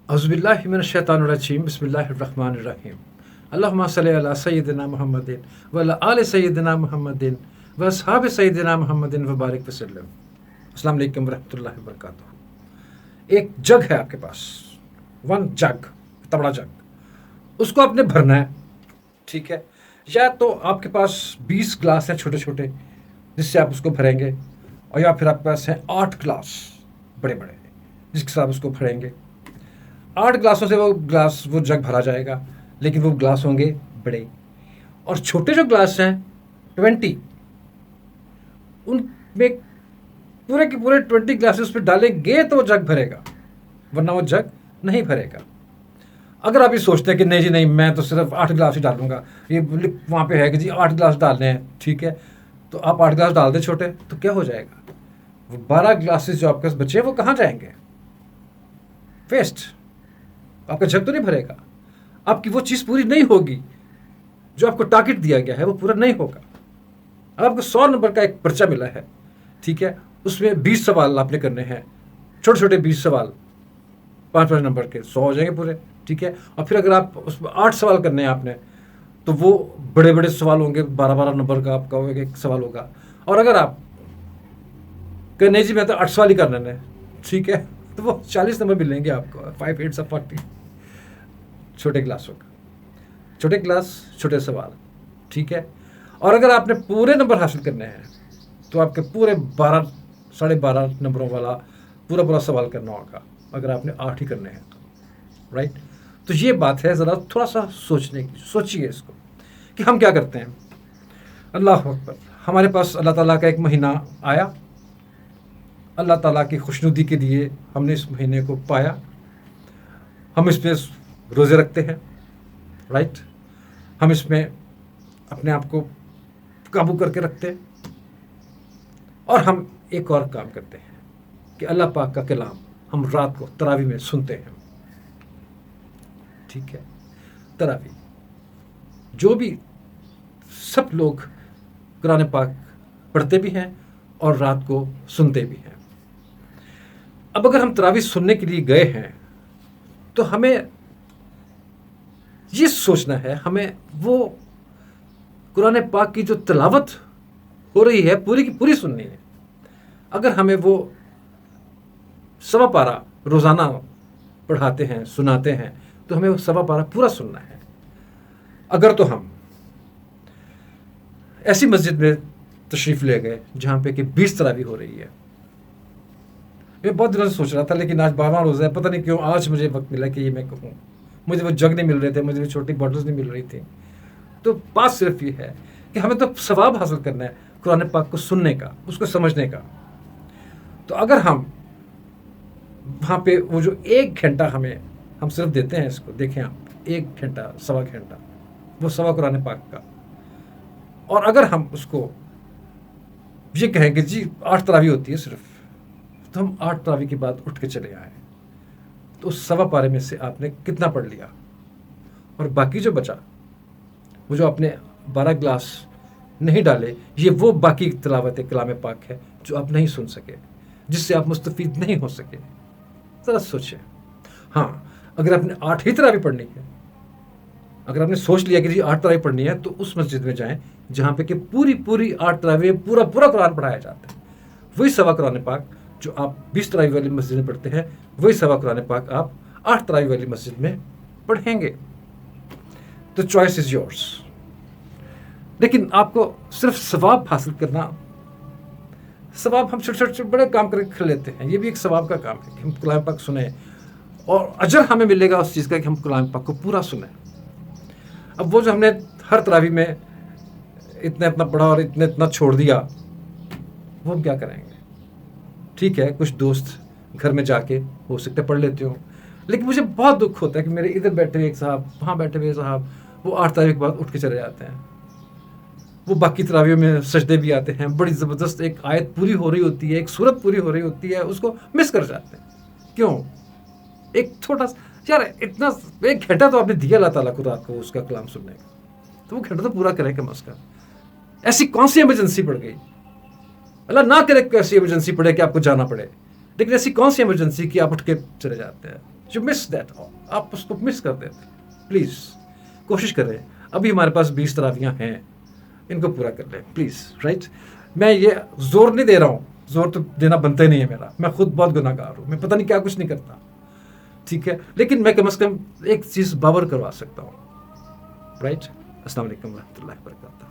अज़ुबिल्लाहि मिनश्शैतानिर्रजीम बिस्मिल्लाहिर्रहमानिर्रहीम अल्लाहुम्मा सल्लि अला सय्यिदिना मुहम्मदिन व अला आलि सय्यिदिना मुहम्मदिन व अस्हाबि सय्यिदिना मुहम्मदिन व बारिक वसल्लम। अस्सलाम वालेकुम रहमतुल्लाहि व बरकातुहू। एक जग है आपके पास, वन जग, तबड़ा जग, उसको आपने भरना है, ठीक है। या तो आपके पास 20 ग्लास हैं छोटे छोटे जिससे आप उसको भरेंगे, और या फिर आपके पास हैं 8 ग्लास बड़े बड़े जिसके साथ उसको भरेंगे। 8 ग्लासों से वो जग भरा जाएगा, लेकिन वो ग्लास होंगे बड़े। और छोटे जो ग्लास हैं 20, उनमें पूरे के पूरे 20 ग्लासेस पे डालेंगे तो वो जग भरेगा, वरना वो जग नहीं भरेगा। अगर आप ये सोचते हैं कि नहीं जी नहीं, मैं तो सिर्फ 8 ग्लास ही डालूंगा, ये वहाँ पे है कि जी 8 ग्लास डालने हैं, ठीक है, तो आप 8 ग्लास डाल दें छोटे, तो क्या हो जाएगा? वो 12 ग्लासेस जो आपके पास बचे वो कहाँ जाएंगे? वेस्ट। आपका जग तो नहीं भरेगा, आपकी वो चीज़ पूरी नहीं होगी, जो आपको टारगेट दिया गया है वो पूरा नहीं होगा। अब आपको 100 नंबर का एक पर्चा मिला है, ठीक है, उसमें 20 सवाल आपने करने हैं, छोटे छोटे 20 सवाल, 5-5 नंबर के, 100 हो जाएंगे पूरे, ठीक है। और फिर अगर आप उसमें 8 सवाल करने हैं आपने, तो वो बड़े बड़े सवाल होंगे, 12-12 नंबर का आपका एक सवाल होगा। और अगर आप कहें नहीं जी मैं तो 8 सवाल ही करने हैं, ठीक है, तो वो 40 नंबर मिलेंगे आपको, 5 8 40 छोटे ग्लासों का, छोटे ग्लास छोटे सवाल, ठीक है। और अगर आपने पूरे नंबर हासिल करने हैं तो आपके पूरे 12 12.5 नंबरों वाला पूरा पूरा सवाल करना होगा, अगर आपने 8 ही करने हैं तो, राइट। तो ये बात है, ज़रा थोड़ा सा सोचने की, सोचिए इसको कि हम क्या करते हैं। अल्लाह अकबर। हमारे पास अल्लाह ताला का एक महीना आया, अल्लाह ताला की खुशनुदी के लिए हमने इस महीने को पाया, हम इसमें रोज़े रखते हैं, राइट, हम इसमें अपने आप को काबू करके रखते हैं, और हम एक और काम करते हैं कि अल्लाह पाक का कलाम हम रात को तरावी में सुनते हैं, ठीक है। तरावी जो भी सब लोग कुरान पाक पढ़ते भी हैं और रात को सुनते भी हैं। अब अगर हम तरावी सुनने के लिए गए हैं तो हमें ये सोचना है, हमें वो कुरान पाक की जो तिलावत हो रही है पूरी की पूरी सुननी है। अगर हमें वो 1.25 पारा रोज़ाना पढ़ाते हैं, सुनाते हैं, तो हमें वो 1.25 पारा पूरा सुनना है। अगर तो हम ऐसी मस्जिद में तशरीफ़ ले गए जहाँ पे कि 20 तरावी हो रही है, मैं बहुत दिनों से सोच रहा था, लेकिन आज 12वां रोज़ा है, पता नहीं क्यों आज मुझे वक्त मिला कि ये मैं कहूँ। मुझे वो जग नहीं मिल रहे थे, मुझे वो छोटी बॉटल्स नहीं मिल रही थी। तो बात सिर्फ ये है कि हमें तो सवाब हासिल करना है कुरान पाक को सुनने का, उसको समझने का। तो अगर हम वहाँ पे वो जो 1 घंटा हम सिर्फ देते हैं इसको, देखें आप, 1 घंटा 1.25 घंटा वो सवा कुरान पाक का, और अगर हम उसको ये कहें कि जी 8 तरावी होती है सिर्फ, तो हम 8 तरावी के बाद उठ के चले आए, तो उस 1.25 पारे में से आपने कितना पढ़ लिया, और बाकी जो बचा, वो जो आपने 12 ग्लास नहीं डाले, ये वो बाकी तिलावत कलाम पाक है जो आप नहीं सुन सके, जिससे आप मुस्तफ़ीद नहीं हो सके। ज़रा सोचें। हाँ, अगर आपने 8 ही तरावी पढ़नी है, अगर आपने सोच लिया कि जी 8 तरावी पढ़नी है, तो उस मस्जिद में जाएं जहाँ पे कि पूरी पूरी 8 तरावी पूरा पूरा कुरान पढ़ाया जाता है। वही सवा कुरान पाक जो आप 20 तरावी वाली मस्जिद में पढ़ते हैं, वही सवा कुरान पाक आप 8 तरावी वाली मस्जिद में पढ़ेंगे। तो चॉइस इज़ योर्स। लेकिन आपको सिर्फ सवाब हासिल करना, सवाब हम छोटे छोटे बड़े काम करके लेते हैं, ये भी एक सवाब का काम है कि हम कुरान पाक सुने, और अजर हमें मिलेगा उस चीज़ का कि हम कुरान पाक को पूरा सुने। अब वो जो हमने हर तरावी में इतना इतना पढ़ा और इतना इतना छोड़ दिया, वो हम क्या करेंगे? ठीक है, कुछ दोस्त घर में जाके हो सकते पढ़ लेते हो, लेकिन मुझे बहुत दुख होता है कि मेरे इधर बैठे हुए एक साहब, वहाँ बैठे हुए साहब, वो 8 तारीख के बाद उठ के चले जाते हैं। वो बाकी तरावियों में सजदे भी आते हैं, बड़ी ज़बरदस्त एक आयत पूरी हो रही होती है, एक सूरत पूरी हो रही होती है, उसको मिस कर जाते हैं। क्यों? एक छोटा यार, इतना 1 घंटा तो आपने दिया अल्लाह ताला को रात को उसका कलाम सुनने का, तो वो घंटा तो पूरा करें कम अज़ कम। ऐसी कौन सी इमरजेंसी पड़ गई? अल्लाह ना करे ऐसी इमरजेंसी पड़े कि आपको जाना पड़े, लेकिन ऐसी कौन सी इमरजेंसी कि आप उठ के चले जाते हैं? جو مس دیٹ، آپ اس کو مس کر دیتے. پلیز کوشش کریں. ابھی ہمارے پاس 20 تراویحاں ہیں، ان کو پورا کر لیں پلیز. رائٹ. میں یہ زور نہیں دے رہا ہوں، زور تو دینا بنتا ہی نہیں ہے میرا. میں خود بہت گناہ گار ہوں، میں پتہ نہیں کیا کچھ نہیں کرتا. ٹھیک ہے، لیکن میں کم از کم ایک چیز باور کروا سکتا ہوں. رائٹ. السلام علیکم ورحمۃ اللہ وبرکاتہ.